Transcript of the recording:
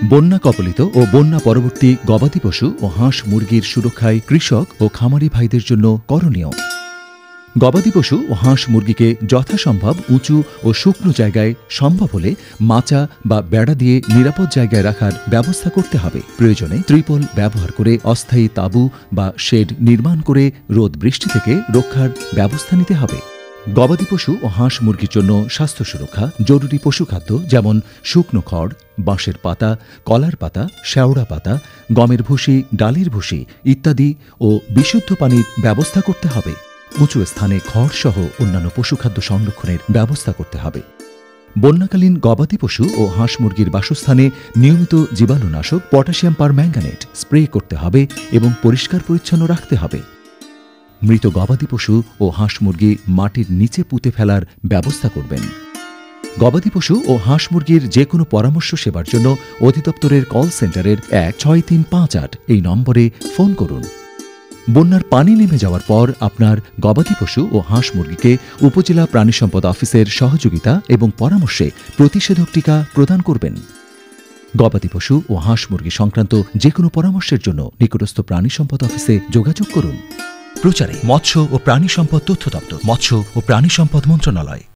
বন্যা কবলিত ও বন্যা পরবর্তী গবাদি পশু ও হাঁস মুরগির সুরক্ষায় কৃষক ও খামারি ভাইদের জন্য করণীয়। গবাদি পশু ও হাঁস মুরগিকে যথাসম্ভব উঁচু ও শুকনো জায়গায়, সম্ভব হলে মাচা বা বেড়া দিয়ে নিরাপদ জায়গায় রাখার ব্যবস্থা করতে হবে। প্রয়োজনে ত্রিপল ব্যবহার করে অস্থায়ী তাঁবু বা শেড নির্মাণ করে রোদ বৃষ্টি থেকে রক্ষার ব্যবস্থা নিতে হবে। গবাদি পশু ও হাঁস মুরগির জন্য স্বাস্থ্য সুরক্ষা জরুরি পশুখাদ্য যেমন শুকনো খড়, বাঁশের পাতা, কলার পাতা, শেওড়া পাতা, গমের ভুসি, ডালের ভুসি ইত্যাদি ও বিশুদ্ধ পানির ব্যবস্থা করতে হবে। উঁচু স্থানে খড়সহ অন্যান্য পশুখাদ্য সংরক্ষণের ব্যবস্থা করতে হবে। বন্যাকালীন গবাদি পশু ও হাঁস মুরগির বাসস্থানে নিয়মিত জীবাণুনাশক পটাশিয়াম পারম্যাঙ্গানেট স্প্রে করতে হবে এবং পরিষ্কার পরিচ্ছন্ন রাখতে হবে। মৃত গবাদি পশু ও হাঁস মুরগি মাটির নিচে পুঁতে ফেলার ব্যবস্থা করবেন। গবাদি পশু ও হাঁস মুরগির যে কোনো পরামর্শ সেবার জন্য অধিদপ্তরের কল সেন্টারের 16358 এই নম্বরে ফোন করুন। বন্যার পানি নেমে যাওয়ার পর আপনার গবাদি পশু ও হাঁস মুরগিকে উপজেলা প্রাণী সম্পদ অফিসের সহযোগিতা এবং পরামর্শে প্রতিষেধক টিকা প্রদান করবেন। গবাদি পশু ও হাঁস মুরগি সংক্রান্ত যে কোনো পরামর্শের জন্য নিকটস্থ প্রাণী সম্পদ অফিসে যোগাযোগ করুন। প্রচারে মৎস্য ও প্রাণী সম্পদ তথ্য দপ্তর, মৎস্য ও প্রাণী সম্পদ মন্ত্রণালয়।